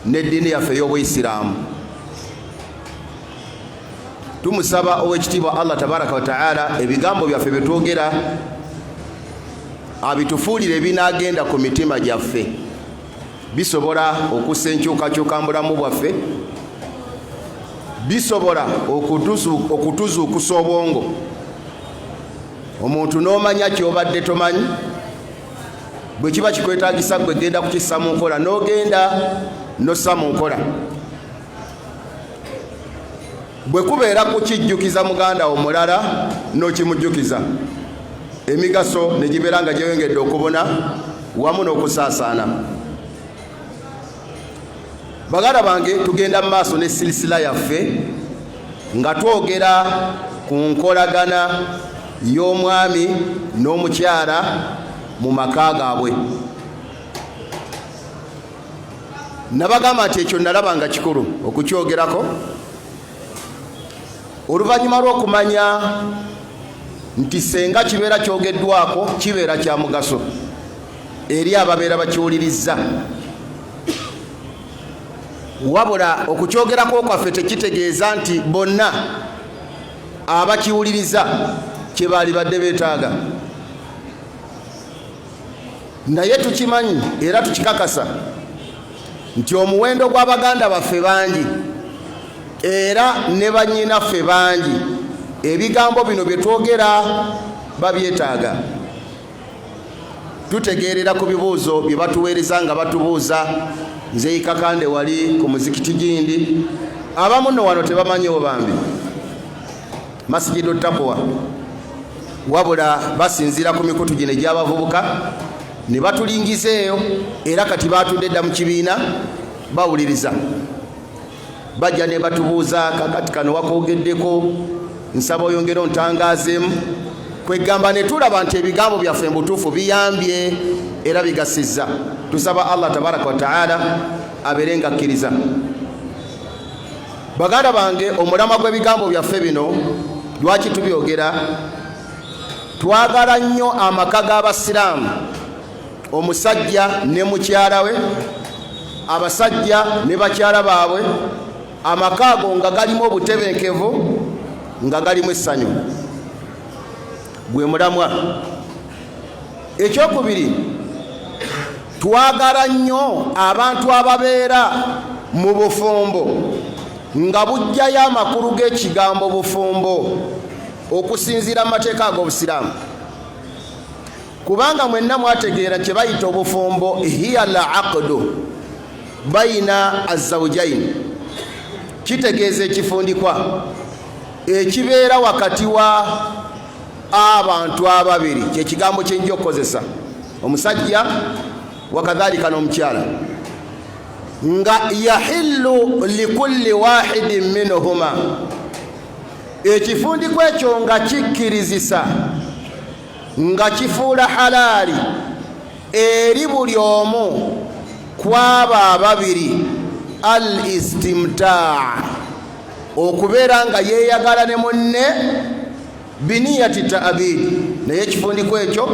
n'eddiini yaffe ey'Obuyisiraamu. Tumusaba ow'ekitiibwa Allah tabaraka wa taala ebigambo byaffe bye twogera abitufuulire ebinaagenda ku mitima gyaffe, bisobola okussa enkyukakyuka mu bulamu bwaffe, bisobola okutuzuukusa obwongo. Omuntu n'omanya ky'obadde tomanyi, bwe kiba kikwetaagisa gwe genda kukissa mu nkola, n'ogenda n'ossa mu nkola. Bwe kubeera kukijjukiza muganda omulala n'okimujjukiza, emigaso ne gibeera nga gyeyongedde okubona wamu n'okusaasaana. Baganda bange, tugenda mu maaso ne silisila yaffe nga twogera ku nkolagana y'omwami n'omukyala mu maka gaabwe. Nabagamba nti ekyo nalaba nga kikulu okukyogerako oluvannyuma lw'okumanya nti senga kibeera kyogeddwako kibeera kya mugaso eri ababeera bakiwulirizza. Wabula okukyogerako kwaffe tekitegeeza nti bonna abakiwuliriza kye baali badde beetaaga. Naye tukimanyi era tukikakasa nti omuwendo gw'abaganda baffe bangi era ne bannyinaffe bangi ebigambo bino bye twogera babyetaaga. Tutegeerera ku bibuuzo bye batuweereza nga batubuuza, nze Ikakande wali ku muzikiti Gindi, abamu nno wano tebamanyiwo bambi Masjidu Taqwa, wabula basinziira ku mikutu gino egy'abavubuka ne batulingiza eyo, era kati baatudde dda mu kibiina bawuliriza. Bajja ne batubuuza kakati kano wakoogeddeko, nsaba oyongere ontangaazeemu. Kwegamba ne tulaba nti ebigambo byaffe mu butuufu biyambye era bigasizza. Tusaba Allah tabaraka wa taala abeere nga akkiriza. Baganda bange, omulama gw'ebigambo byaffe bino lwaki tubyogera? Twagala nnyo amaka g'Abasiraamu, omusajja ne mukyala we, abasajja ne bakyala baabwe, amaka ago nga galimu obutebenkevu, nga galimu essanyu. Gwe mulamwa. Ekyokubiri, twagala nnyo abantu ababeera mu bufumbo nga bujjayo amakulu g'ekigambo bufumbo okusinziira mu mateeka ag'Obusiraamu. Kubanga mwenna mwategeera kye bayita obufumbo, hiya la aqdu bayina azawjaini, kitegeeza ekifundikwa ekibeera wakati wa abantu ababiri, kye kigambo kye nja okukozesa, omusajja wakadhalika n'omukyala, nga yahillu likulli wahidin minhuma, ekifundikwa ekyo nga kikkirizisa, nga kifuula halaali eri buli omu kwaba ababiri al istimtaa, okubeera nga yeeyagala ne munne biniyati ta'abidi. Naye ekifundikwa ekyo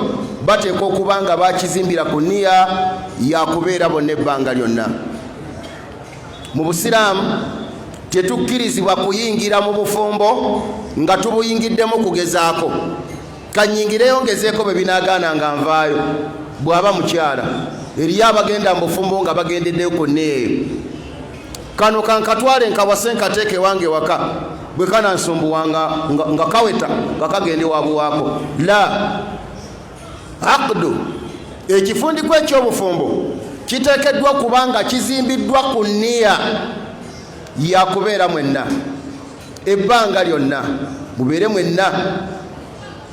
bateeka okuba nga bakizimbira ku nniya yakubeera bonna ebbanga lyonna. Mu Busiraamu tetukkirizibwa kuyingira mu bufumbo nga tubuyingiddemu kugezaako. Kanyingireyo ngezeeko bwe binaagaana nga nvaayo. Bw'aba mukyala eriyo abagenda mu bufumbo nga bagendeddeyo ku nniya eyo, kano kankatwale nkawase nkateeke wange waka, bwe kanansumbuwanga nga kaweta nga kagende wabuwaako. La aqdu, ekifundikwa eky'obufumbo kiteekeddwa kubanga kizimbiddwa ku nniya yakubeera mwenna ebbanga lyonna, mubeere mwenna.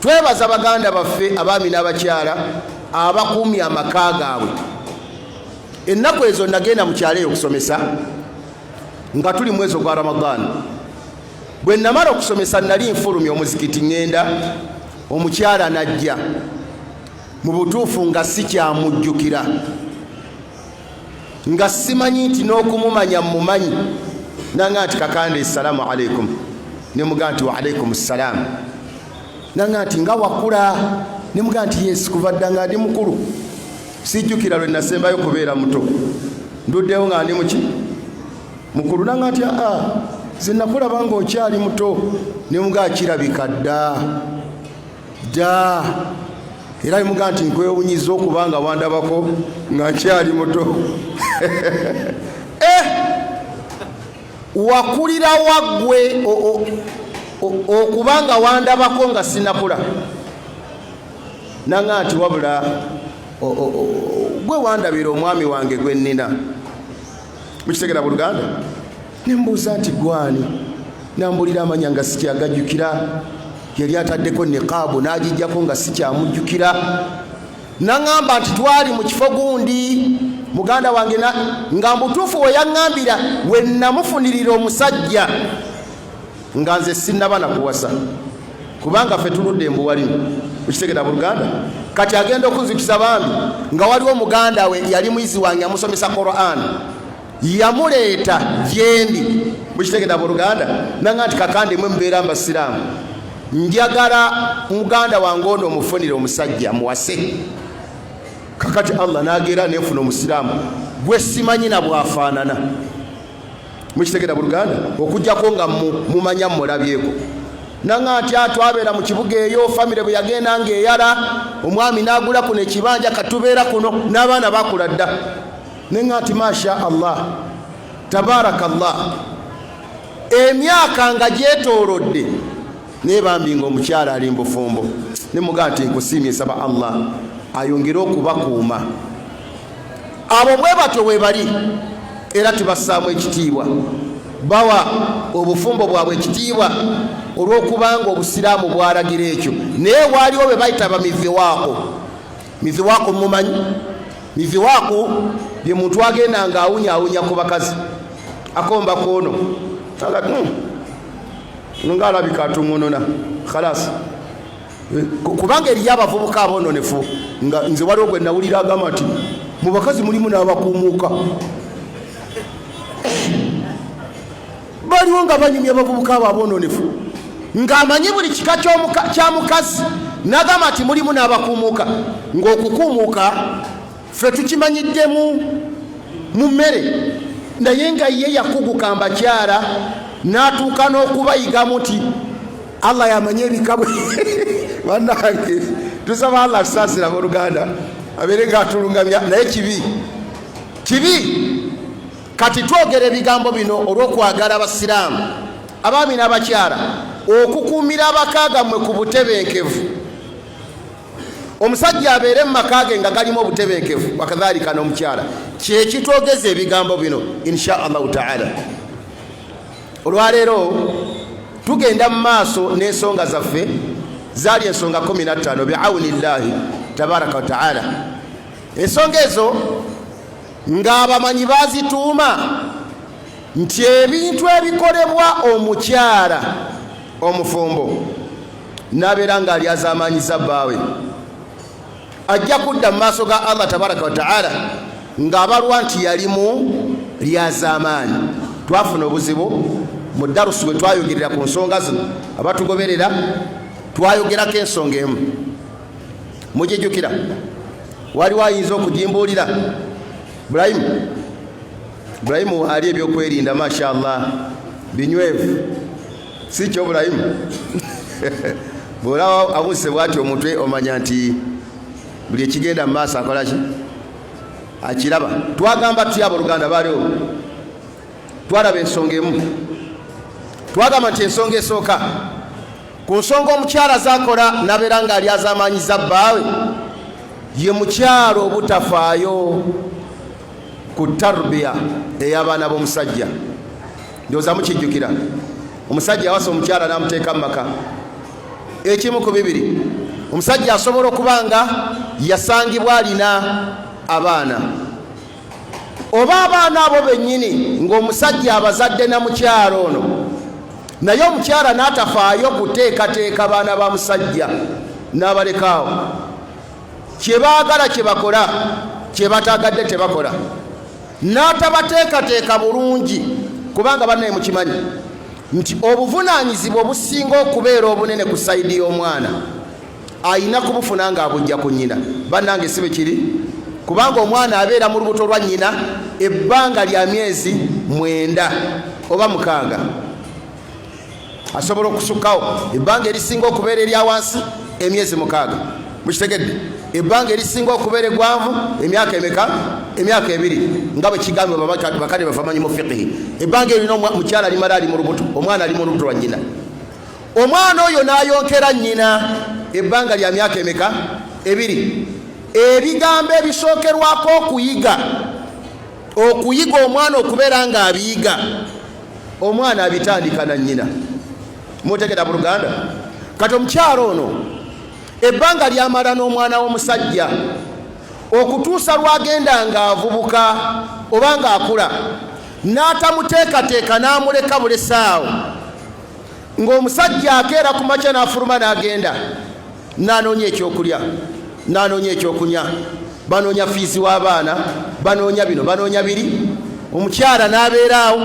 Twebaza baganda baffe abaami n'abakyala abakuumya amaka gaabwe. Ennaku ezo nagenda mu kyalo eyo okusomesa nga tuli mwezi gwa Ramadani. Bwe namala okusomesa nali nfulumya omuzikiti ngenda, omukyala najja, mu butuufu nga sikyamujjukira, nga simanyi nti n'okumumanya mumanyi. Nanga nti Kakande assalamu alaikum, ne mugaa nti wa alaikum salaam. Nanga nti nga wakula, ne mugaa nti yes, kuva dda nga ndi mukulu, sijjukira lwe nasembayo kubeera muto. nduddewo nga ndi muki mukulu nanga ati zenakulaba nga okyali muto ne mugaa kirabika dda era limugaa nti nkwewunyiza okubanga wandabako nga nkyali muto wakulira waggwe okubanga wandabako nga sinakula nanga nti wabula gwe wandabira omwami wange gwe nnina mukitegera buluganda nembuuza nti gwani nambulira amanya nga sikyagajjukira yali ataddeko niqaabu n'agijjako nga sikyamujjukira naŋŋamba nti twali mu kifo gundi muganda wange nga mbutuufu we yaŋŋambira we namufunirira omusajja nga nze sinnaba nakuwasa kubanga ffe tuludde embuwalimu mukitegera buluganda kati agenda okunzikisa bambi nga waliwo muganda we yali muyizi wange amusomesa Quran yamuleeta gyendi mukitegera buluganda nanga nti kakande mwe mbeera mbasiraamu njagala muganda wange ono omufunire omusajja muwase kakati Allah nagera nefuna omusiraamu gwe simanyi na bwafaanana mukitegera buluganda okujjako nga mumanya mulabyeko nanga nti atwabeera mu kibuga eyo famire bwe yagenda ng'eyala omwami n'agula kuno ekibanja katubeera kuno n'abaana bakula dda nenga nti masha Allah tabarakallah emyaka nga gyetoolodde nebambi nga omukyala ali mbufumbo nemugaa nti nkusiimye saba Allah ayongere okubakuuma abo bwe batyo we bali era tubassaamu ekitiibwa bawa obufumbo bwabwe ekitiibwa olw'okubanga obusiraamu bwalagira ekyo naye waaliwo be bayita miziwaako mumanyi miziwaako bye muntu agenda nga awunya ku bakazi akomba kono nga alabika atuŋonona khalas kubanga eriyo abavubuka aboononefu nga nze waliwo gwe nawulira agamba nti mu bakazi mulimu n'abakuumuuka baliwo nga banyumya abavubuka abo aboononefu ng'amanyi buli kika kya mukazi n'agamba nti mulimu n'abakuumuuka ng'okukuumuuka ffe tukimanyiddemu mu mmere naye nga ye yakuguka mbakyala n'atuuka n'okubayigamu nti Allah yamanye ebikabwe bannange tusaba Allah tusaasira abooluganda abeere ng'atulungamya naye kibi kati twogera ebigambo bino olw'okwagala abasiraamu abaami n'abakyala okukuumira abakaaga mmwe ku butebenkevu omusajja abeere mu makaage nga galimu obutebenkevu wakadhalika n'omukyala kyekitwogeza ebigambo bino insha allahu taala olwaleero tugenda mu maaso n'ensonga zaffe zaali ensonga 15 biawunillahi tabaraka wa taala ensonga ezo ng'abamanyi bazituuma nti ebintu ebikolebwa omukyala omufumbo nabeera ng'alyazamanyiza bbaawe ajja kudda mu maaso ga Allah tabaraka wa taala ng'abalwa nti yalimu lyazamaanyi twafuna obuzibu mu darusu bwe twayogerera ku nsonga zino abatugoberera twayogerako ensonga emu mugijjukira waliwo ayinza okugimbuulira Ibrahimu ali ebyokwerinda masha Allah binywevu si kyo Ibrahimu bw'olaba abuse bw'ati omutwe omanya nti buli ekigenda mu maaso akolaki akiraba twagamba tutya abooluganda baaliwo twalaba ensonga emu twagamba nti ensonga esooka ku nsonga omukyala zakola nabeera nga alyazamanyiza bbaawe ye mukyalo obutafaayo ku tarbiya ey'abaana b'omusajja ndowooza mukijjukira omusajja yawasa omukyala n'amuteeka mu maka ekimu ku bibiri omusajja asobola okuba nga yasangibwa alina abaana oba abaana abo bennyini ng'omusajja abazadde na mukyalo ono naye omukyala n'atafaayo kuteekateeka baana ba musajja n'abalekaawo kye baagala kye bakola kye bataagadde tebakola n'atabateekateeka bulungi kubanga bannaye mukimanyi nti obuvunaanyizibwa obusinga okubeera obunene ku sayidi y'omwana ayina kubufuna nga abujja ku nnyina bannange si bwe kiri kubanga omwana abeera mu lubuto lwa nnyina ebbanga lya myezi 9 oba 6. asobola okusukkawo ebbanga erisinga okubeera erya wansi emyezi 6. mukitegedde ebbanga erisinga okubeera egwanvu emyaka emeka? emyaka 2, nga bwe kigambibwa bakadde bafamanyi mu fiqhi. ebbanga erino mukyala alimala ali mu lubuto, omwana ali mu lubuto lwa nnyina. omwana oyo n'ayonkera nnyina ebbanga lya myaka emeka? 2. ebigambo ebisookerwako okuyiga omwana okubeera nga abiyiga, omwana abitandika na nnyina. mutegeda mu Luganda? kati omukyalo ono ebbanga lyamala n'omwana w'omusajja okutuusa lwagenda ng'avubuka oba ng'akula, n'atamuteekateeka n'amuleka bulesaawo, ng'omusajja akeera ku makya n'afuluma n'agenda n'anoonya ekyokulya, n'anoonya ekyokunywa, banoonya fiizi w'abaana, banoonya bino, banoonya biri. omukyala n'abeeraawo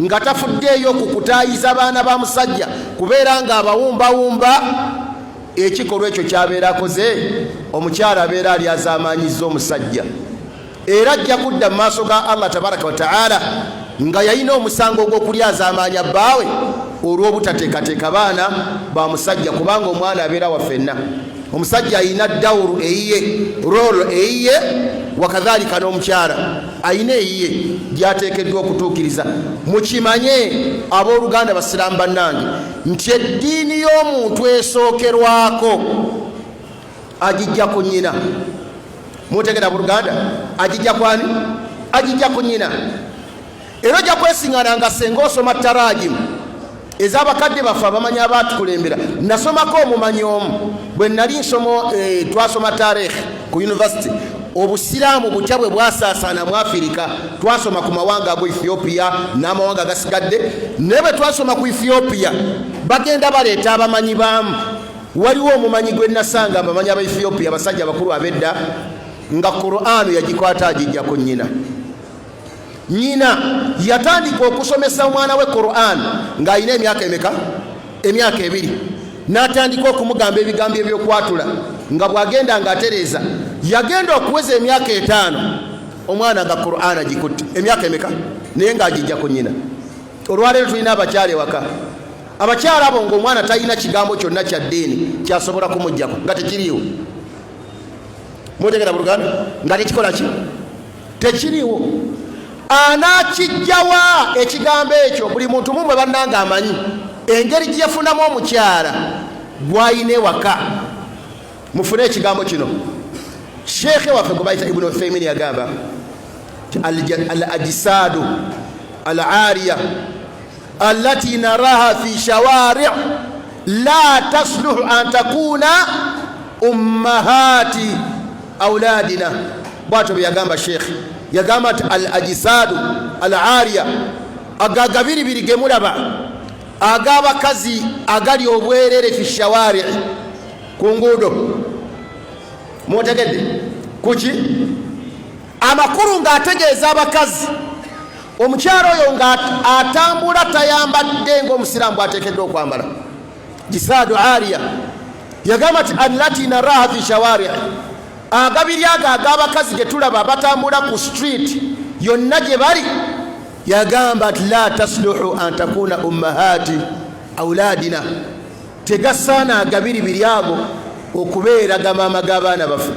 nga tafuddeeyo ku kutaayiza baana ba musajja kubeera ng'abawumbawumba. ekikolwa ekyo kyabeera akoze, omukyala abeera alyazaamaanyiza omusajja, era ajja kudda mu maaso ga Allah tabaraka wa taala nga yalina omusango gw'okulyazaamaanya bbaawe olw'obutateekateeka baana ba musajja, kubanga omwana abeera waffenna. omusajja ayina dawuru eyiye, rolo eyiye, wakadhalika n'omukyala ayina eyiye gyateekeddwa okutuukiriza. mukimanye abooluganda basiraamu bannange nti eddiini y'omuntu esookerwako agijja ku nnyina. mutegera buluganda? agijja kwani? agijja ku nnyina. era ojja kwesiŋŋana nga senga osoma tarajimu ez'abakadde baffe abamanyi abaatukulembera. nasomako omumanyi omu bwe nali nsomo twasoma taarikhi ku yunivasite. obusiraamu butya bwe bwasaasaana mu Afirika, twasoma ku mawanga ago Ethiopia n'amawanga agasigadde. naye bwe twasoma ku Ethiopia bagenda baleeta abamanyi baamu. waliwo omumanyi gwe nasanga abamanyi aba Ethiopia, abasajja bakulu abedda, nga Qur'anu yagikwata agijja ku nnyina. nnyina yatandika okusomesa omwana we Qur'an ng'alina emyaka emeka? emyaka 2. n'atandika okumugamba ebigambo ebyokwatula nga bw'agenda ng'atereeza. yagenda okuweza emyaka 5 omwana nga Qur'an agikutte. emyaka emeka? naye ng'agijja ku nnyina. olwaleero tulina abakyala ewaka. abakyala abo ng'omwana talina kigambo kyonna kya ddiini kyasobola kumuggyako nga tekiriiwo. mutegera buluganda? nga tekikola ki? tekiriiwo. anakijjawa ekigambo ekyo buli muntu mumwe bannanga amanyi engeri gye yafunamu omukyala gwayina ewaka. mufune ekigambo kino. sheekhe waffe gwe bayita Ibn Uthaymin yagamba al ajsadu al ariya allati naraha fi shawari' la tasluhu an takuna ummahati auladina. bwatyo bwe yagamba sheekhe. yagamba nti al ajisadu al ariya, agagabiribiri ge mulaba ag'abakazi agali obwerere fi shawari, ku nguudo. mutegedde kuki? amakulu ng'ategeeza abakazi. omukyalo oyo ng'atambula tayambadde ng'omusiraamu bw'ateekeddwa okwambala. jisadu ariya yagamba nti allati naraha fi shawari, agabiri ago ag'abakazi ge tulaba batambula ku street yonna gye bali. yagamba nti la tasluhu an takuna ummahati auladina, tegasaana agabiribiri ago okubeera gamaama g'abaana baffe.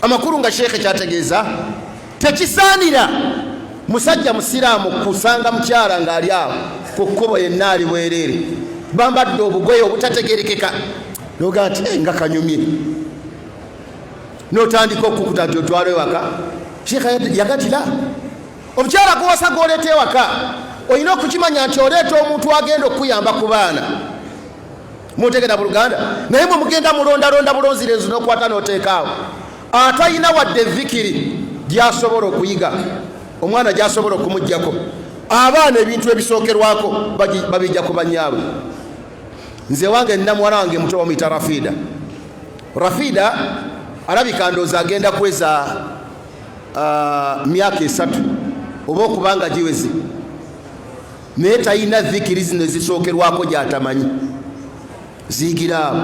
amakulu nga sheekhe kyategeeza tekisaanira musajja musiraamu kusanga mukyala ng'ali awo ku kkubo yenna ali bwereere, bambadde obugoye obutategerekeka, noga nti nga kanyumye, n'otandika okukuta nti otwala ewaka. sheekhe yagatira omukyala gw'owasa gw'oleeta ewaka olina okukimanya nti oleeta omuntu agenda okuyamba ku baana. mutegera buluganda? naye bwe mugenda mulondalonda bulonzirezo n'okwata n'oteekaawo, atalina wadde vikiri gy'asobola okuyiga, omwana gy'asobola okumuggyako. abaana ebintu ebisookerwako babijja ku bannyaabwe. nze wange nina muwala wange muto bamuyita Rafida. Rafida alabika ndooza agenda kweza myaka 3 oba okubanga giweze, naye talina dhikiri zino ezisookerwako gy'atamanyi. ziyigira awo.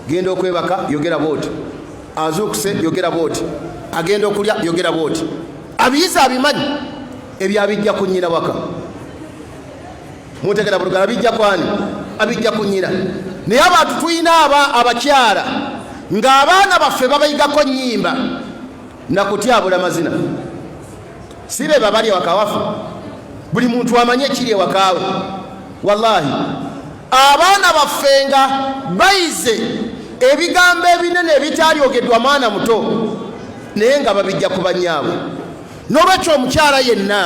genda okwebaka yogera bwoti, azuukuse yogera bwoti, agenda okulya yogera bwoti abiyiza abimanyi ebyo abijja ku nnyina waka mutegera bulugala abijja kwani abijja ku nnyina naye abantu tulina abakyala ng'abaana baffe babayigako nnyimba nakutyabula mazina si be babali ewaka wafe buli muntu amanye ekiri ewakaawe wallahi abaana baffe nga bayize ebigambo ebinene ebitaalyogeddwa mwana muto naye nga babijja ku bannyaabwe n'olwekyo omukyala yenna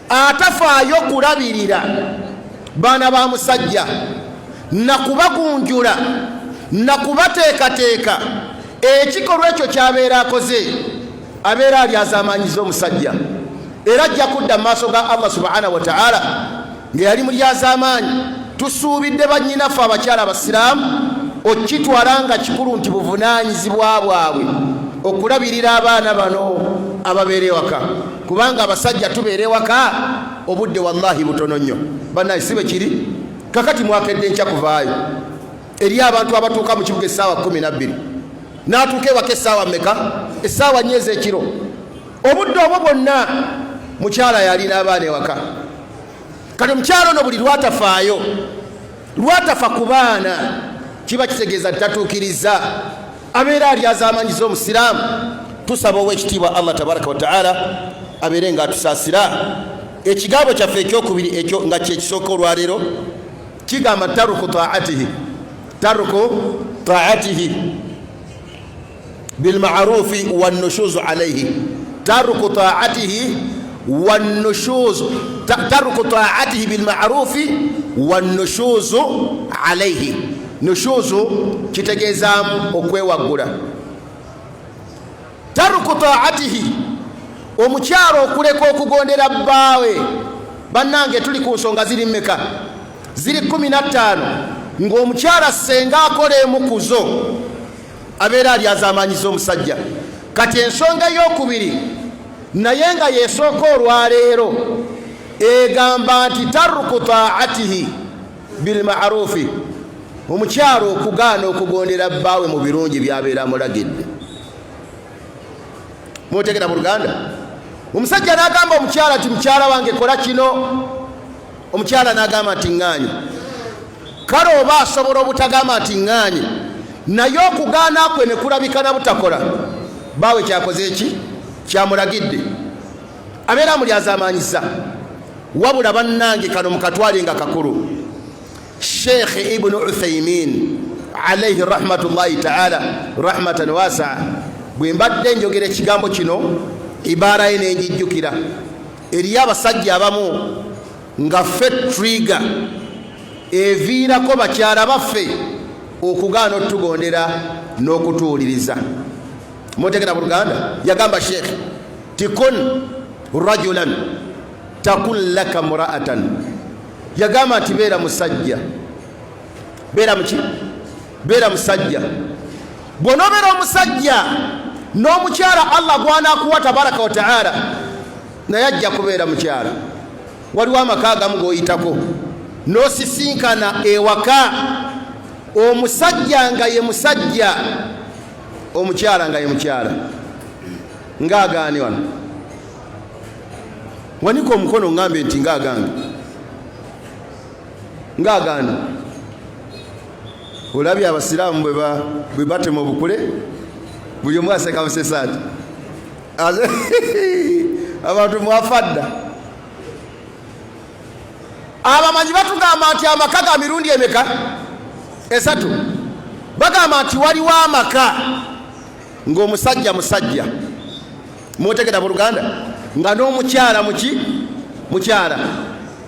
atafaayo kulabirira baana ba musajja nakubagunjula nakubateekateeka ekikolwa ekyo kyabeera akoze abeera alyazamanyiza omusajja era ajja kudda mu maaso ga Allah subhanahu wa ta'ala ng'eyali mu lyazamaanyi tusuubidde bannyinaffe abakyala abasiraamu okitwala nga kikulu nti buvunaanyizibwa bwabwe okulabirira abaana bano ababeera ewaka kubanga abasajja tubeera ewaka obudde wallahi butono nnyo bannaye si bwe kiri kakati mwakedde nkya kuvaayo eri abantu abatuuka mu kibuga essaawa 12 n'atuuka ewaka essaawa mmeka essaawa nnya ez'ekiro obudde obwo bwonna mukyala yalina abaana ewaka kati omukyala ono buli lwatafaayo lwatafa ku baana kiba kitegeeza tatuukiriza abeera alyazamanyiza omusiraamu tusaba ow'ekitiibwa Allah tabaraka wa ta'ala abeere nga atusaasira ekigambo kyaffe ekyokubiri ekyo nga kyekisooka olwaleero kigamba taruku taatihi bilma'rufi wannushuzu alayhi taruku taatihi bilma'rufi wannushuzu alayhi nushuzu kitegeezaamu okwewaggula taruku taatihi omukyalo okuleka okugondera bbaawe bannange tuli ku nsonga ziri mmeka ziri 15 ng'omukyala senga akola emukuzo abeera alyazamanyiza omusajja kati ensonga ey'okubiri naye nga yeesooka olwaleero egamba nti taruku taatihi bilma'rufi omukyalo okugaana okugondera bbaawe mu birungi byabeera amulagidde mutegera mu Luganda omusajja n'agamba omukyala nti mukyala wange kola kino omukyala n'agamba nti ŋŋaanyi kale oba asobola obutagamba nti ŋŋaanyi naye okugaana kwe ne kulabika na butakola bbaawe kyakoze eki kyamulagidde abeera amulyazamanyiza wabula bannange kano mukatwale nga kakulu Sheikh Ibn Uthaymin alayhi rahmatullahi ta'ala rahmatan wasi'a bwe mbadde njogera ekigambo kino ibaara ye nenjijjukira eri abasajja abamu nga ffe trigger eviirako bakyala baffe okugaana otugondera n'okutuwuliriza mutegera mu Luganda yagamba Sheikh tikun rajulan takun laka mura'atan yagamba nti beera musajja beera muki beera musajja bw'onoobeera omusajja n'omukyala Allah gw'anaakuwa tabaraka wa ta'ala naye ajja kubeera mukyala waliwo amaka agamu g'oyitako n'osisinkana ewaka omusajja nga ye musajja omukyala nga ye mukyala ng'agaani wano wanika omukono ngambe nti ng'agange ng'agaani olabye abasiraamu bwe batema obukule buli omu aseka busesaati abantu mwafadda abamanyi batugamba nti amaka ga mirundi emeka 3 bagamba nti waliwo amaka ng'omusajja musajja mutegera mu Luganda nga n'omukyala mukyala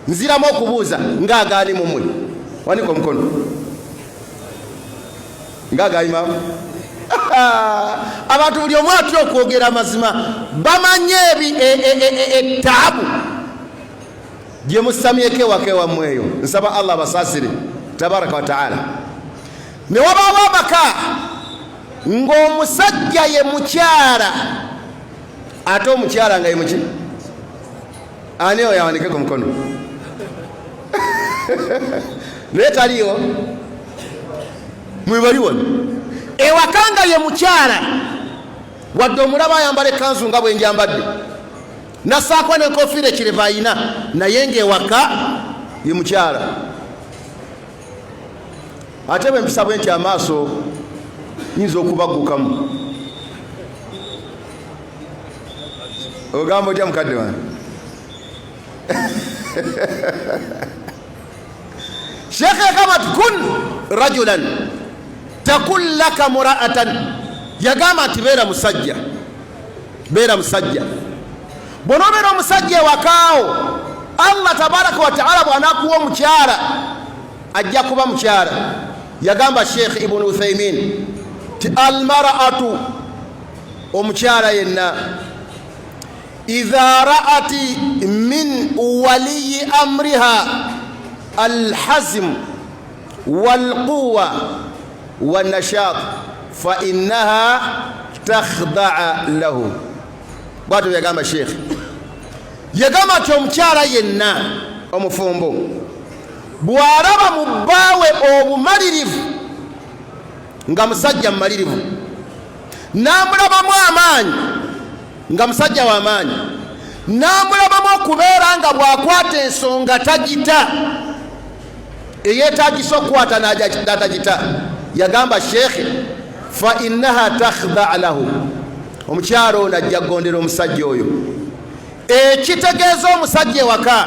nziramu okubuuza ng'agaani mumwe wanika omukono ng'agaani maama abantu buli omu atya okwogera amazima bamanye ettaabu gye musamyeko ewaka ewammwe eyo nsaba Allah basaasire tabaraka wa ta'ala ne wabaawo amaka ng'omusajja ye mukyala ate omukyala nga ye muki ani oyo yawandikeko mukono naye taliyo mwebaliwo ewaka nga ye mukyala wadde omulaba ayambala ekkanzu nga bwe njambadde nasaako n'enkofiira ekireva ayina naye ng'ewaka ye mukyala. Ate bwe mpisa bwe nti amaaso nyinza okubaggukamu. Ogamba otya mukadde wange? Sheikh yagamba kun rajulan takun laka muraatan, yagamba nti beera musajja, beera musajja. Bw'onobeera omusajja ewakaawo, Allah tabaraka wa taala bw'anaakuwa omukyala ajja kuba mukyala. Yagamba Sheikh Ibn Uthaymin ti almar'atu, omukyala yenna, idha ra'ati min waliyi amriha alhazm walquwa wannashat fa innaha takhda'a lahu. Bwatyo yagamba Sheikh. Yagamba nti omukyala yenna omufumbo bw'alaba mu bbaawe obumalirivu nga musajja mumalirivu, n'amulabamu amaanyi nga musajja w'amaanyi, n'amulabamu okubeera nga bw'akwata ensonga tagita, eyeetagisa okukwata n'atagita, yagamba Sheikh fa innaha takhda'a lahu, omukyala ono ajja kugondera omusajja oyo. Ekitegeeza omusajja ewaka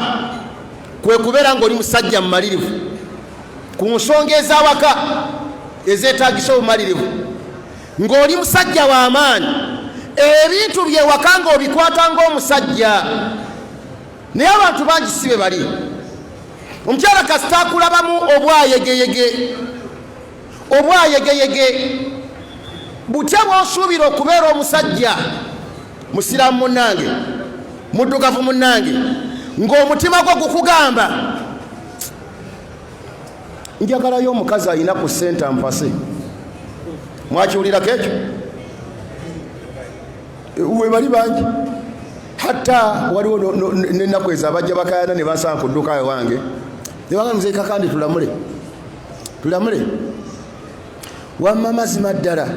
kwe kubeera ng'oli musajja mumalirivu ku nsonga ez'awaka ezeetagisa obumalirivu, ng'oli musajja w'amaanyi, ebintu byewaka ng'obikwata ng'omusajja. Naye abantu bangi si be bali. Omukyala kasita akulabamu obwayegeyege, obwayegeyege, butya bw'osuubira okubeera omusajja musiraamu munnange, muddugavu munnange, ng'omutima gwo gukugamba njagalayo omukazi alina ku sente ampase. Mwakiwulirako ekyo? We bali bangi. Hatta waliwo n'ennaku ezo abajja bakayana ne basanga ku dduka wange ne bagamba Mzee Kakande tulamule, tulamule. Wamma mazima ddala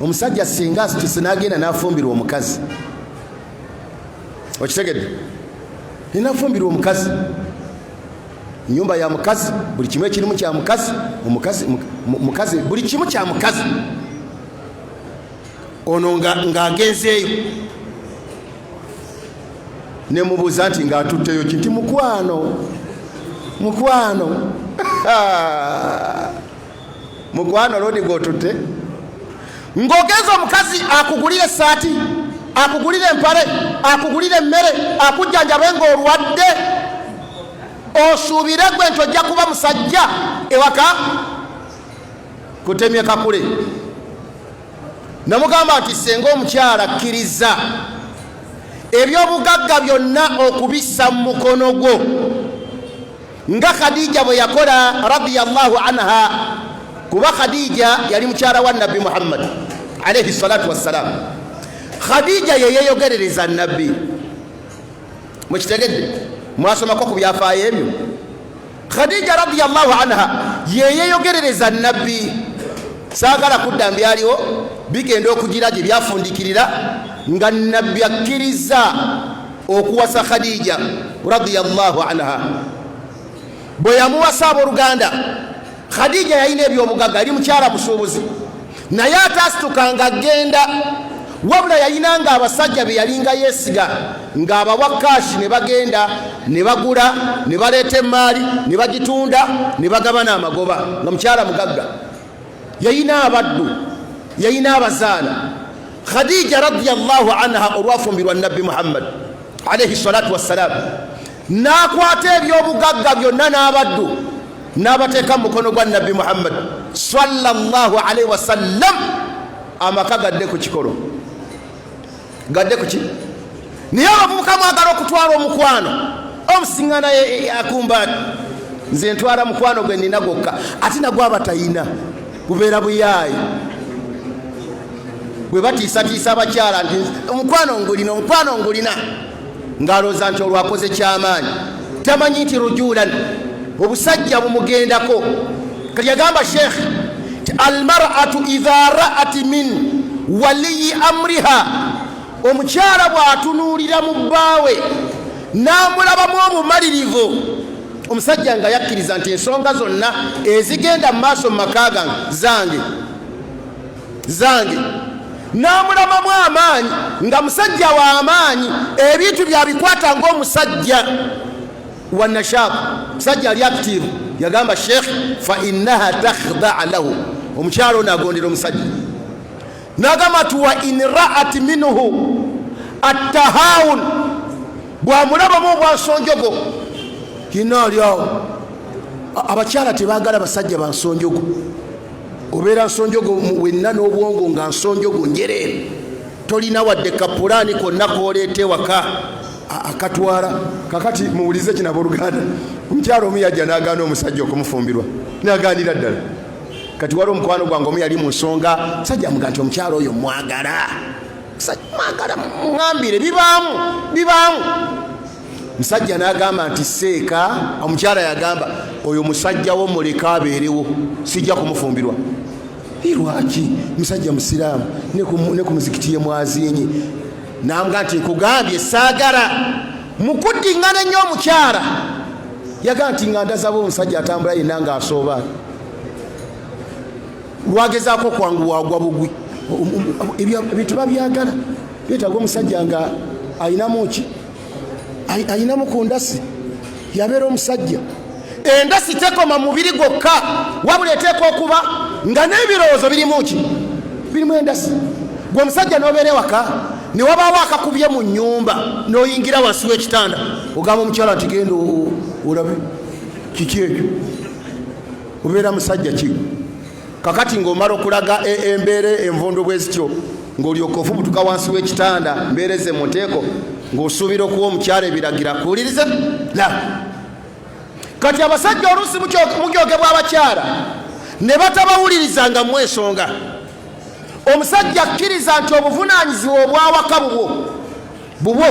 omusajja singa asituse n'agenda n'afumbirwa omukazi, okitegedde, n'afumbirwa omukazi, nyumba ya mukazi, buli kimu ekirimu kya mukazi, mukazi buli kimu kya mukazi, ono ng'agenzeeyo ne mubuuza nti ng'atutteyo kinti mukwano, mukwano mukwano lodi g'otutte, ng'ogenza omukazi akugulire essaati, akugulire empale, akugulire emmere, akujjanjabe ng'olwadde, osuubire gwe nti ojja kuba musajja ewaka kutemye kakule. Namugamba nti senga omukyala akkiriza ebyobugagga byonna okubissa mu mukono gwo nga Khadija bwe yakola radiyallahu anha, kuba Khadija yali mukyala wa Nabbi Muhammad alayhi salatu wassalam. Khadija ye yeeyogerereza Nabbi, mukitegedde, mwasomako ku byafaayo ebyo. Khadija radiyallahu anha ye yeeyogerereza Nabbi, saagala kudda mbyaliwo bigenda okugira gye byafundikirira nga Nabbi akkiriza okuwasa Khadija radiyallahu anha. Bwe yamuwasa abooluganda, Khadija yalina ebyobugagga, yali mukyala musuubuzi, naye ataasitukanga agenda, wabula yayinanga abasajja be yalinga yeesiga ng'abawa kaashi ne bagenda ne bagula ne baleeta emmaali ne bagitunda ne bagabana amagoba, nga mukyala mugagga. Yayina abaddu, yayina abazaana. Khadija radiyallahu anha olwafumbirwa Nabbi Muhammad alayhi salatu wassalam, n'akwata ebyobugagga byonna n'abaddu n'abateeka mu mukono gwa Nabbi Muhammad sallallahu alayhi wasallam. Amaka gadde ku kikolo, gadde ku ki? Naye abavubuka mwagala okutwala omukwano, omusiŋŋana akumba ati nze ntwala mukwano gwe nina gokka, ate nagwo abatayina bubeera buyaayi. Bwe batiisatiisa abakyala nti omukwano ngulina, omukwano ngulina, ng'alowooza nti olwakoze kyamaanyi, tamanyi nti rujulan, obusajja bumugendako. Kati yagamba Sheikh ti almar'atu idha ra'at min waliyi amriha omukyala bw'atunuulira mu bbaawe n'amulabamu obumalirivu omusajja nga yakkiriza nti ensonga zonna ezigenda mu maaso mu maka gange zange n'amulabamu amaanyi nga musajja wa amaanyi ebintu byabikwata ng'omusajja wa nashaaku musajja ali akitiivu yagamba sheekh fa innaha takhdaa lahu omukyalo n'agondera omusajja n'agamba ti wa in ra'at minhu attahawun bw'amulabamu obwansonjogo kinaali awo abakyala tebaagala basajja bansonjogo obeera nsonjogo wenna n'obwongo nga nsonjogo njereere tolina wadde kapulaani konna kooleeta ewaka akatwala kakati muwulize kinabo Oluganda omukyala omu yajja n'agaana omusajja okumufumbirwa n'agaanira ddala kati wali omukwano gwange omu yali mu nsonga musajja amugaa nti omukyala oyo mwagala mwagala muŋambire bibaamu musajja n'agamba nti seeka omukyala yagamba oyo musajja wo muleka abeerewo sijja kumufumbirwa lwaki musajja musiraamu ne ku muzikiti ye mwazinyi n'amugaa nti nkugambye saagala mukuddiŋŋana ennyo omukyala yagamba nti nga ndazaba omusajja atambula yenna ng'asooba lwagezaako kwangu wagwa bugwi ebintu babyagala byetaaga omusajja nga ayinamu ki ayinamu ku ndasi yabeera omusajja endasi tekoma mubiri gwokka wabula eteeka okuba nga n'ebirowoozo birimu ki birimu endasi gwe omusajja n'obeera ewaka ne wabaawo akakubye mu nnyumba n'oyingira wansi w'ekitanda ogamba omukyala nti genda olabe kiki ekyo obeera musajja ki kakati ng'omala okulaga embeera envondo bwe zityo ng'olyoka ofubutuka wansi w'ekitanda mbeereze mu nteeko ng'osuubira okuwa omukyala ebiragira kuwulirize la kati abasajja oluusi mujoogebwa abakyala ne batabawulirizanga mu ensonga omusajja akkiriza nti obuvunaanyizibwa obwawaka bubwo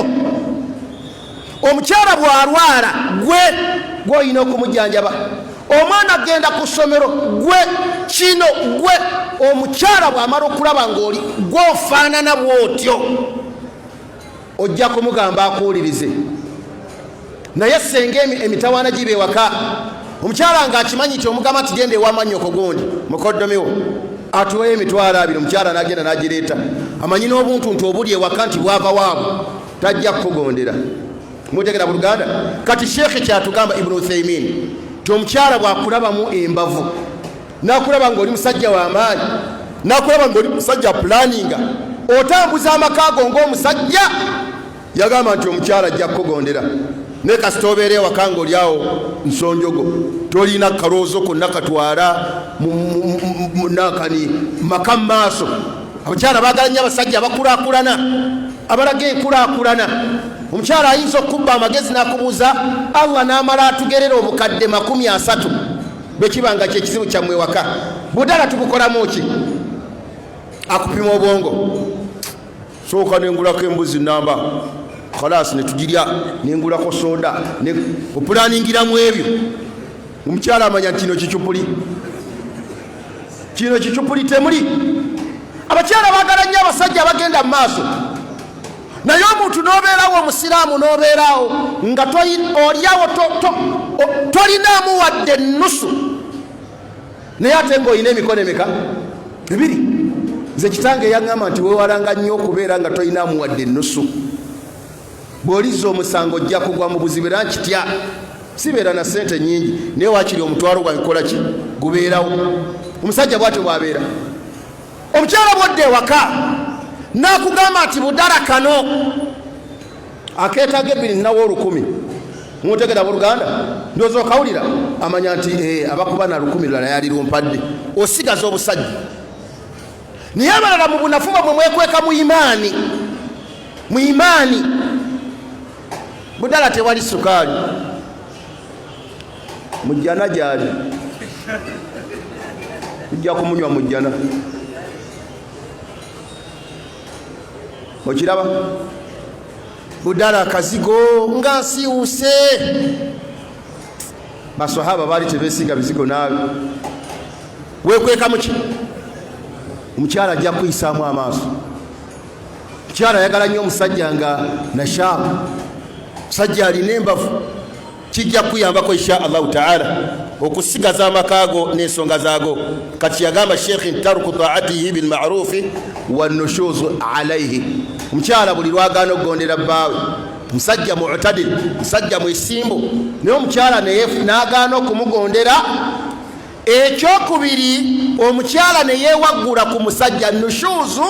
omukyala bw'alwala gwe olina okumujjanjaba omwana agenda ku ssomero gwe omukyala bw'amala okulaba ng'oli gw'ofaanana bw'otyo ojja kumugamba akuwulirize naye senga emitawaana giba ewaka omukyala ng'akimanyi nti omugamba nti genda ewamannyoko gundi mukoddomiwo atuweyo emitwalo 2 omukyala n'agenda n'agireeta amanyi n'obuntu nti obuli ewaka nti bwava waabwe tajja kukugondera mutegera Buluganda kati sheekhe kyatugamba Ibn Uthaymin ti omukyala bw'akulabamu embavu n'akulaba ng'oli musajja w'amaanyi n'akulaba ng'oli musajja pulaninga otambuza amaka go ng'omusajja yagamba nti omukyala ajja kukugondera naye kasita obeera ewaka ng'oli awo nsonjogo tolina kaloozo konna katwala nakani maka mu maaso abakyala baagala nnyo abasajja abakulaakulana abalaga enkulaakulana omukyala ayinza okubba amagezi n'akubuuza Allah n'amala atugerera obukadde 30 bwe kibanga kyekizibu kyammwe waka budala tubukolamu ki akupima obwongo sooka nengulako embuzi namba khalasi netugirya nengulako soda opulaningiramu ebyo omukyala amanya kino kicupuli temuli abakyala baagala nnyo abasajja abagenda mu maaso naye omuntu n'obeerawo omusiraamu n'obeerawo nga olyawo tolinaamu wadde nusu naye ate ng'olina emikono emeka 2 nze kitange yaŋŋamba nti weewalanga nnyo okubeera nga tolinaamu wadde nusu bw'olizza omusango ojja kugwa mu buzibu era nkitya sibeera na ssente nnyingi naye waakiri omutwalo gwange kola ki gubeerawo omusajja bw'atyo bw'abeera omukyala bw'odda ewaka n'akugamba nti budala kano akeetaaga 2 nawo 10 mutegera Buluganda ndowooza okawulira amanya nti abakuba na 10 lala yali lumpadde osigaza obusajja naye abalala mu bunafu bwamwe mwekweka mu imaani budala tewali sukaali mujjana gyali tujja kumunywa mujjana okiraba budala akazigo nga nsiwuse baswahaba baali tebeesiga bizigo naawe weekweka muki omukyala ajja kuyisaamu amaaso. Omukyala ayagala nnyo omusajja nga nashaabu, musajja alina embavu, kijja kuyambako insha Allahu taala okusigaza amakaago n'ensonga zaago. Kati yagamba sheekhi taruku taatihi bilmarufi wanushuzu alaihi. Omukyala buli lwagaana okugondera bbaawe, musajja mu'tadil, musajja mwesimbu, naye omukyala n'agaana okumugondera. Ekyokubiri, omukyala ne yeewaggula ku musajja. Nushuzu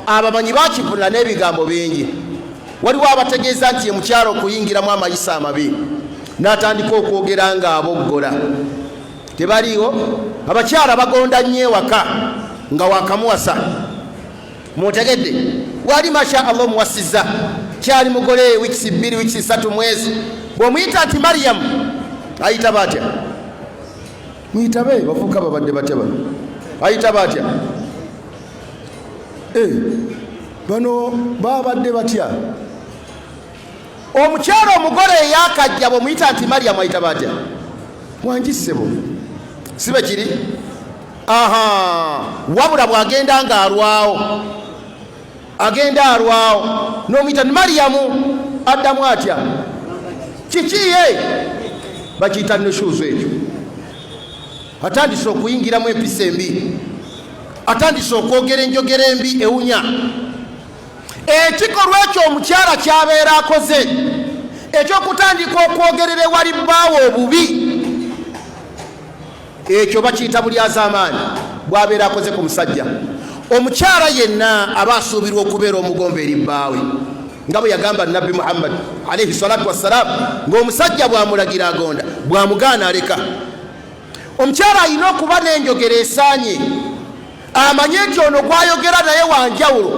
abamanyi bakivunula n'ebigambo bingi. Waliwo abategeeza nti omukyala okuyingiramu amayisa amabi n'atandika okwogera nga aboggola. Tebaliiwo abakyala bagonda nnyo ewaka nga wakamuwasa. Mutegedde wali masha Allah muwasizza, kyali mugole wiiki 2 wiiki 3 mwezi, bw'omuyita nti Mariyamu ayita batya? Muyitabe bafuuka babadde batya bano? Ayita batya? Bano babadde batya? Omukyala omugole eyakajja bw'omuyita nti Mariyamu ayita batya? Wangisebo sibe kiri? Wabula bw'agenda nga alwawo, agenda alwawo n'omuyita nti Mariyamu addamu atya? Kikiye bakiyita nushuuzu ekyo. Atandise okuyingiramu empisa embi, atandise okwogera enjogera embi ewunya. Ekikolwa ekyo omukyala kyabeera akoze ekyokutandika okwogerera ewali bbaawe obubi, ekyo bakiyita bulyazaamaanyi bw'abeera akoze ku musajja. Omukyala yenna aba asuubirwa okubeera omugombe eri bbaawe, nga bwe yagamba Nabbi Muhammad alayhi salatu wassalamu, ng'omusajja bw'amulagira agonda, bw'amugaana aleka. Omukyala alina okuba n'enjogera esaanye, amanye nti ono gw'ayogera naye wanjawulo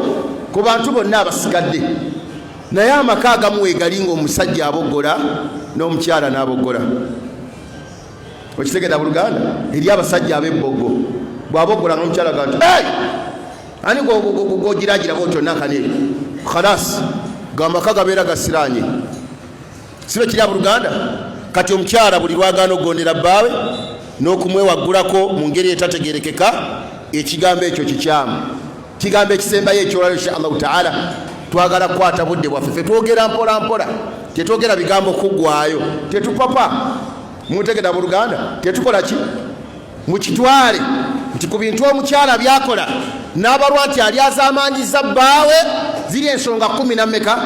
ku bantu bonna abasigadde. Naye amaka agamu weegali ng'omusajja aboggola n'omukyala n'aboggola. Okitegedde Buluganda? Eri abasajja ab'ebbogo bw'aboggola n'omukyala ga nti ani gw'ogiragira bw'otyo nakaneri khalas, gambaka gabeera gasiraanye. Sibe kiri Buluganda? Kati omukyala buli lwagaana okugondera bbaawe n'okumwewaggulako mu ngeri etategerekeka, ekigambo ekyo kikyamu. Kigambo ekisembayo ekyolwalo insha Allahu taala. Twagala kukwata budde bwaffe, ffe twogera mpola mpola, tetwogera bigambo kuggwaayo, tetupapa. Mutegedde Buluganda? Tetukola ki? Mukitwale nti ku bintu omukyala byakola n'abalwa nti alyazaamaanyiza bbaawe ziri ensonga 15.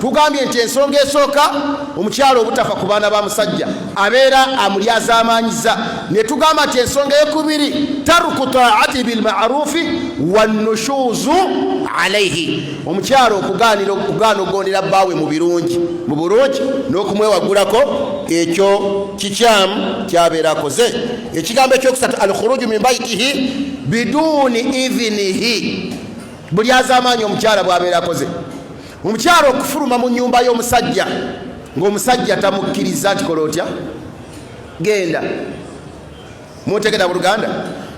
Tugambye nti ensonga esooka omukyala obutafa ku baana ba musajja abeera amulyazaamaanyiza. Ne tugamba nti ensonga ey'okubiri taruku taati bilmarufi wannushuuzu alaihi, omukyala okugaana okugondera bbaawe mu bulungi n'okumwewaggulako, ekyo kikyamu kyabeera akoze. Ekigambo ekyokusatu alkhuruju min baitihi biduuni idhinihi, bulyazaamaanyi omukyala bw'abeera akoze. Omukyala okufuluma mu nnyumba y'omusajja ng'omusajja tamukkiriza nti kola otya, genda. Mutegedde Buluganda?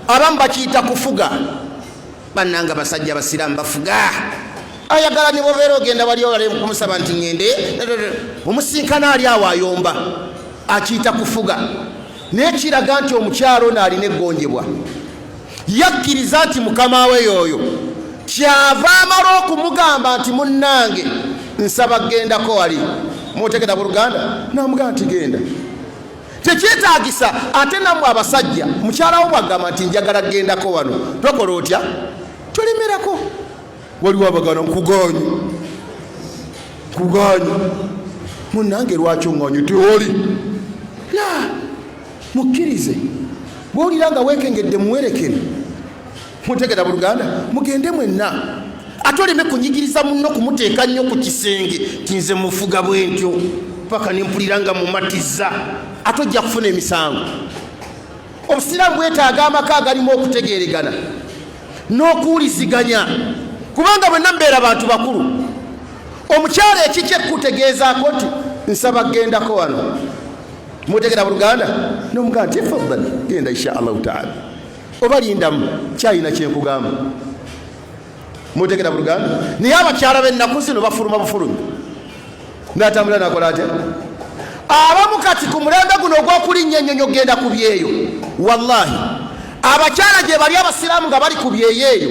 Abamu bakiyita kufuga. Bannanga basajja basiraamu bafuga, ayagala ne bwobeera ogenda wali olale kumusaba nti ŋŋende, omusinkana ali awo ayomba, akiyita kufuga. Naye kiraga nti omukyala ono alina eggonjebwa, yakkiriza nti mukama we yoyo kyava amala okumugamba nti munnange nsaba gendako wali. Mutegedde Buluganda? Namugamba nti genda. Tekyetaagisa ate nammwe abasajja, mukyala wo bwagamba nti njagala gendako wano, tokola otya? Tolemerako. Waliwo abagana nkugaanyi munnange, lwaki oŋŋanyi? Teoli mukkirize. Bw'olira nga weekengedde muwerekere. Mutegedde Buluganda? Mugende mwenna, ate oleme kunyigiriza munno kumuteeka nnyo ku kisenge tinze mufuga bwe ntyo paka nempulira nga mumatizza, ate ojja kufuna emisango. Obusiraamu bwetaaga amaka agalimu okutegeeragana n'okuwuliziganya, kubanga bwenna mbeera bantu bakulu. Omukyala ekiki ekkutegeezaako nti nsaba gendako wano. Mutegedde Buluganda? N'omugamba nti faddali genda insha Allahu taala, oba lindamu kyayina kyenkugamba. Mutegedde Buluganda? Naye abakyala b'ennaku zino bafuluma bufulumi, n'atambula nakola ate. Abamu kati ku mulembe guno ogw'okulinnya ennyonyo genda ku byeyo, wallahi abakyala gye bali abasiraamu nga bali ku byeyeeyo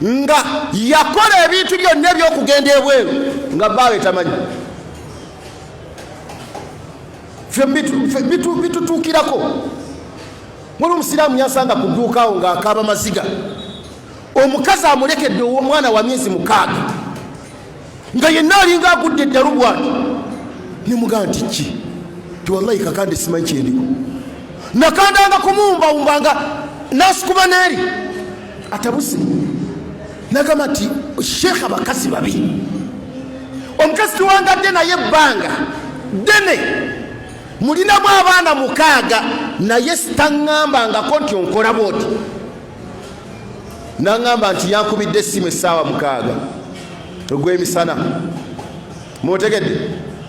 nga yakola ebintu byonna ebyokugenda ebweru nga baawe tamanyi. bitutuukirako. Muli omusiraamu yasanga ku dduuka awo ng'akaaba maziga, omukazi amulekedde omwana wa myezi 6 nga yenna alinga agudde eddalu bwati. Nemugamba nti ki? Ti wallahi kakande simanyi kyendiko. Nakandanga kumuwumbawumbanga nasukuma neeri atabuse. Nagamba nti sheekha abakazi babi. Omukazi tuwangadde naye ebbanga ddene, mulinamu abaana 6 naye sitaŋŋambangako nti onkola bwoti. Naŋŋamba nti yankubidde essimu essaawa 6 ogw'emisana. Mutegedde?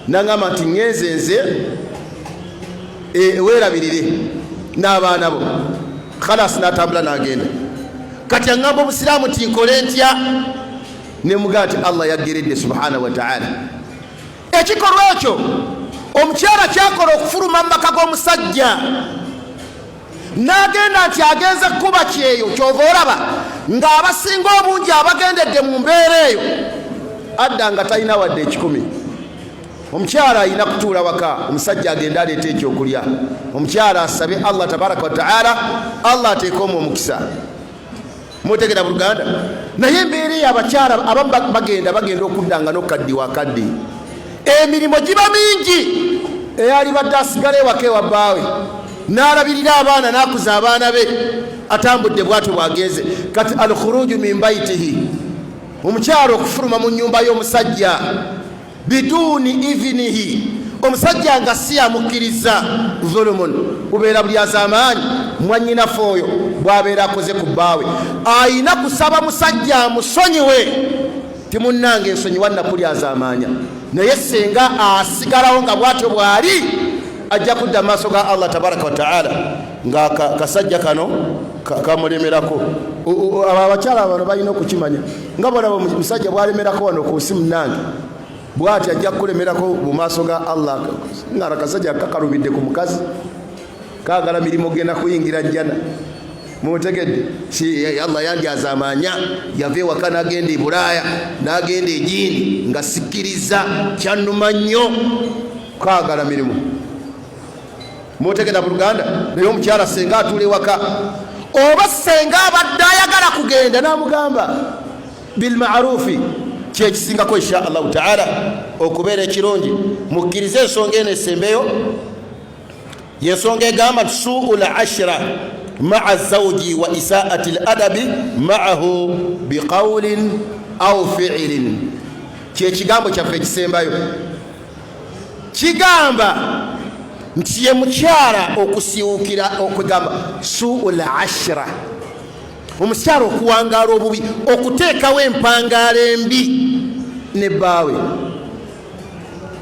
Naŋŋamba nti ŋŋenze nze weerabirire n'abaana bo. Khalas n'atambula n'agenda. Kati aŋŋamba obusiraamu nti nkole ntya? Nemugamba nti Allah yaggeredde subhanahu wa ta'ala. Ekikolwa ekyo omukyala kyakola okufuluma mu maka g'omusajja, n'agenda nti agenze kuba kyeyo. Kyova olaba ng'abasinga obungi abagendedde mu mbeera eyo adda nga talina wadde 10. Omukyala alina kutuula waka, omusajja agenda aleeta ekyokulya, omukyala asabe Allah tabaraka wa ta'ala, Allah ateeke omukisa. Mutegera Buluganda? Naye embeera eyo abakyala abamu bagenda okuddanga n'okukaddiwa akaddi. Emirimu giba mingi. Eyali badde asigala ewaka ewa bbaawe n'alabirira abaana n'akuza abaana be, atambudde bwatyo bwagenze. Kati alkhuruju min baitihi, omukyala okufuluma mu nnyumba y'omusajja biduuni idhinihi, omusajja nga si amukkiriza, zulumun, bubeera bulyazaamaanyi. Mwannyinafu oyo bw'abeera akoze ku bbaawe ayina kusaba musajja amusonyiwe, timunnange ensonyiwa nakulyazaamaanya. Naye senga asigalawo nga bwatyo bwali, ajja kudda maaso ga Allah tabaraka wa ta'ala nga kasajja kano kamulemerako. Abakyala bano balina okukimanya nga bolaba musajja bwalemerako wano ku nsi munnange, bwati ajja kulemerako mu maaso ga Allah. Ngala kasajja kakalubidde ku mukazi, kaagala mirimu genda kuyingira jjana. Mutegedde? Si Allah yandyazaamaanya, yava ewaka n'agenda e Bulaaya n'agenda egindi nga sikkiriza, kyannuma nnyo, kaagala mirimu. Mutegedde Buluganda? Naye omukyala senga atuula ewaka, oba senga abadde ayagala kugenda n'amugamba bilma'rufi, kyekisingako insha Allahu ta'ala okubeera ekirungi. Mukkirize ensonga eno esembeyo, yensonga egamba su'ul ashra ma'a zawji wa isaa'ati al-adabi ma'ahu biqawlin aw fi'lin. Kyekigambo kyaffe ekisembayo, kigamba nti ye mukyala okusiwukira okugamba su'ul ashra, omukyala okuwangaala obubi, okuteekawo empangaala embi ne bbaawe.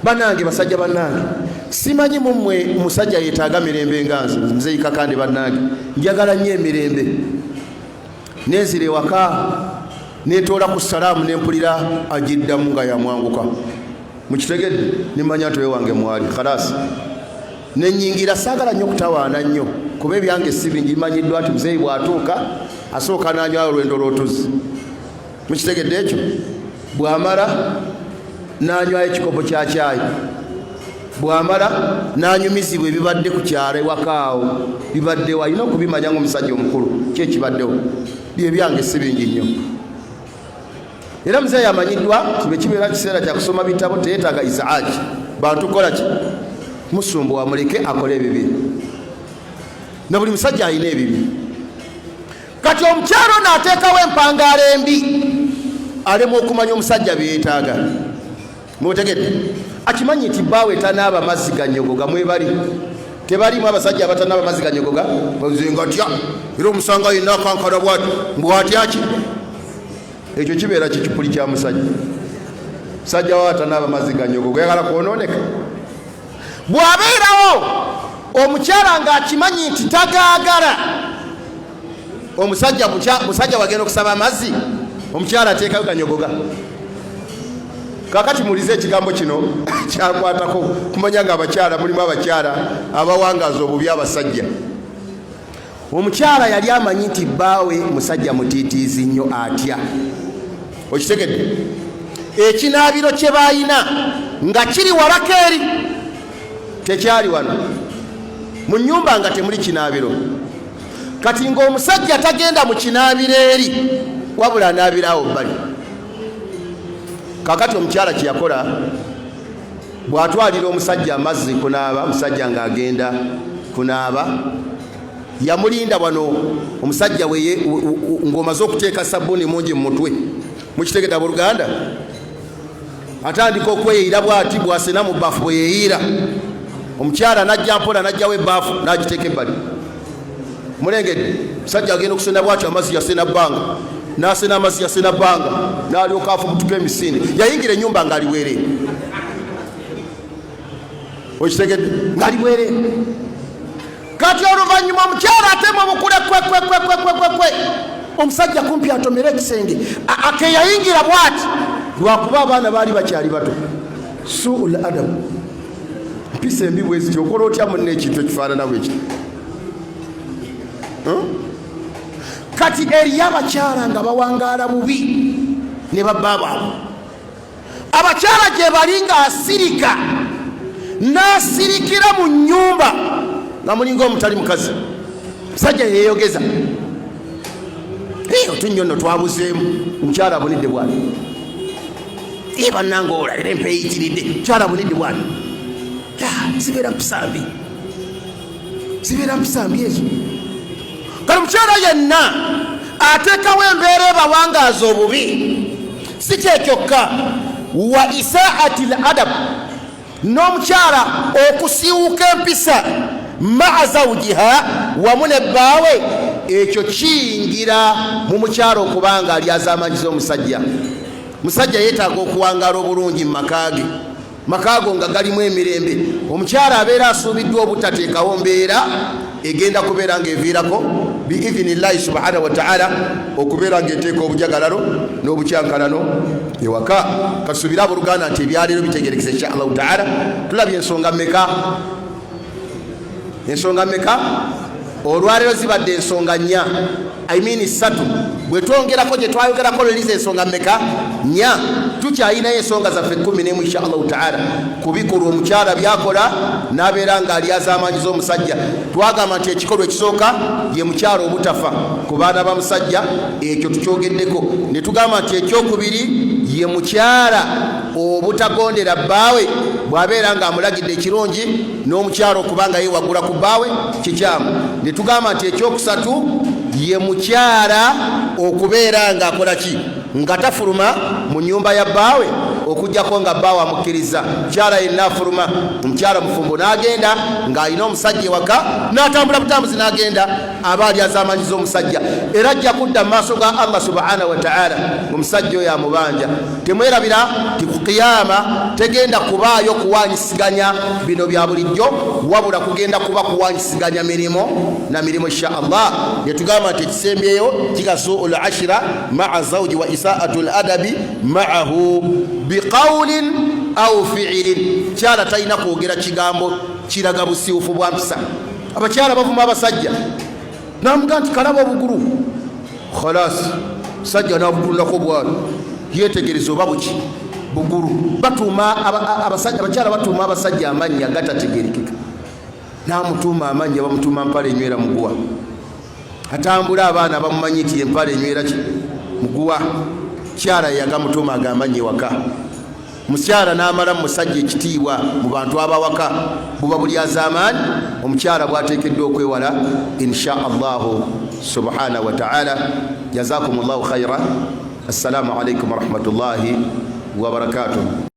Bannange, basajja bannange, simanyi mummwe musajja yeetaaga mirembe nga nze Muzeeyi Kakande. Bannange, njagala nnyo emirembe. Nenzira ewaka netoola ku salaamu nempulira agiddamu nga yamwanguka. Mukitegedde? Nimanya nti wange mwali khalas. Nenyingira, saagala nnyo kutawaana nnyo kuba ebyange si bingi. Manyiddwa nti Muzeeyi bw'atuuka asooka n'anywa olwendo lw'otuzi. Mukitegedde ekyo? Bw'amala n'anywayo ekikopo kya caayi, bw'amala n'anyumizibwa ebibadde ku kyalo ewaka awo. Bibaddewo, alina okubimanya ng'omusajja omukulu ki ekibaddewo. Bye byange si bingi nnyo. Era Muzeeyi amanyiddwa kibe kibeera kiseera kya kusoma bitabo, teyeetaaga izaaji. Bantu kola ki? Musumbuwa, muleke akole ebibi. Na buli musajja alina ebibi. Kati omukyalo n'ateekawo empangaala embi, alema okumanya omusajja bye yeetaaga. Mutegedde? Akimanyi nti bbaawe tanaaba mazzi ga nnyogoga. Mwebali tebalimu abasajja abatanaaba mazzi ga nnyogoga? Bazenga atya era omusanga yenna akankana bwati mbwatya ki? Ekyo kibeera kikipuli kya musajja. Musajja wa tanaaba mazzi ga nnyogoga yagala kwonooneka. Bw'abeerawo omukyala ng'akimanyi nti tagaagala musajja wagenda okusaba amazzi, omukyala ateekayo ganyogoga. Kakati mulize ekigambo kino kyakwatako kumanya nga abakyala mulimu abakyala abawangaaza obubi abasajja. omukyala yali amanyi nti bbaawe musajja mutiitiizi nnyo atya. Okitegedde? Ekinaabiro kye baayina nga kiri walako eri, tekyali wano mu nnyumba nga temuli kinaabiro. Kati ng'omusajja tagenda mu kinaabiro eri wabula anaabirawo bbali. Kakati omukyala kye yakola, bw'atwalira omusajja amazzi kunaaba, omusajja ng'agenda kunaaba, yamulinda wano omusajja weye ng'omaze okuteeka sabbuuni mungi mu mutwe, mukitegeta Buluganda, atandika okweyira bw'ati bw'asena mu bbafu bwe yeeyira. Omukyala najja mpola najjawo ebbaafu n'agiteeka ebbali. Mulengedde, omusajja agenda okusena bw'atyo amazzi yasena bbanga, n'asena amazzi yasena bbanga, n'alyoka afubutuka emisinde. Yayingira ennyumba ng'ali weere. Okitegedde? Ng'ali weere. Kati oluvannyuma omukyala atema obukule kwe omusajja kumpi atomera ekisenge akeyayingira bw'ati lwakuba abaana baali bakyali bato. Suul adabu, mpisa embi bwe ziti, okola otya munne ekintu ekifaanana bwe kiti? Kati eriyo abakyala nga bawangaala bubi ne babba baabwe. Abakyala gye bali ng'asirika n'asirikira mu nnyumba nga mulinga omutali mukazi. Musajja yeeyogeza, otunnyo nno twabuzeemu, omukyala abunidde bwali. Bannange olalira empa eyitiridde, omukyala abunidde bwali. Zibeera mpisambi, zibeera mpisambi ezo. Kale omukyala yenna ateekawo embeera ebawangaaza obubi. Si kyekyokka, wa isaati al-adab, n'omukyala okusiiwuka empisa maa zawjiha wamu ne bbaawe, ekyo kiyingira mu mukyala okubanga ali azaamanyiza omusajja. Musajja yeetaaga okuwangaala obulungi mu makaage, makaago nga galimu emirembe. Omukyala abeera asuubiddwa obutateekawo mbeera egenda kubeera ng'eviirako biidhinillahi subhanahu wa ta'ala okubeera ng'eteeka obujagalalo n'obukyankalano ewaka. Kasuubira Buluganda nti ebyaleero bitegerekese insha Allahu ta'ala. Tulabye ensonga mmeka? Ensonga mmeka? Olwaleero zibadde ensonga nnya, ssatu. Bwe twongerako gye twayogerako leliza ensonga mmeka? Nnya. Tukyayinayo ensonga zaffe 11 insha Allahu ta'ala kubikulu omukyala byakola n'abeera ng'ali azaamanyiza omusajja. Twagamba nti ekikolwa ekisooka ye mukyala obutafa ku baana ba musajja, ekyo tukyogeddeko. Ne tugamba nti ekyokubiri ye mukyala obutagondera bbaawe bw'abeera ng'amulagidde ekirungi n'omukyala okubanga yeewagula ku bbaawe kikyamu. Ne tugamba nti ekyokusatu ye mukyala okubeera ng'akola ki? Nga tafuluma mu nnyumba ya bbaawe okujjako nga bbaawe amukkiriza. Mukyala yenna afuluma, omukyala mufumbo n'agenda ng'alina omusajja ewaka, n'atambula butambuzi n'agenda, aba ali azaamanyiza omusajja. Era ajja kudda mu maaso ga Allah subhanahu wa ta'ala omusajja oyo amubanja. Temwerabira ti ku qiyama tegenda kubaayo kuwanyisiganya bino bya bulijjo, wabula kugenda kuba kuwanyisiganya mirimu na mirimu insha Allah. Yetugamba nti ekisembyeyo kigasuul ashira maa zawji wa isaatul adabi maahu biqawlin au fi'ilin. Kyala talina kwogera kigambo kiraga busiufu bwa mpisa. Abakyala bavuma abasajja namuga nti kalaba obugulu, khalas sajja nabugulako bwali yetegereza oba buki bugulu. Batuuma abakyala batuuma abasajja amannya gatategerekeka. Namutuuma amannya bamutuuma mpale enywera muguwa. Atambula abaana bamumanyi nti empale enywera ki muguwa. Kyala yagamutuuma agamanya ewaka. Mukyala n'amala musajja ekitiibwa mu bantu abawaka buba buli azamaani. Omukyala bw'ateekeddwa okwewala insha Allahu subhanahu wa ta'ala. Jazakumullahu khayran. Assalamu alaikum wa rahmatullahi wa barakatuh.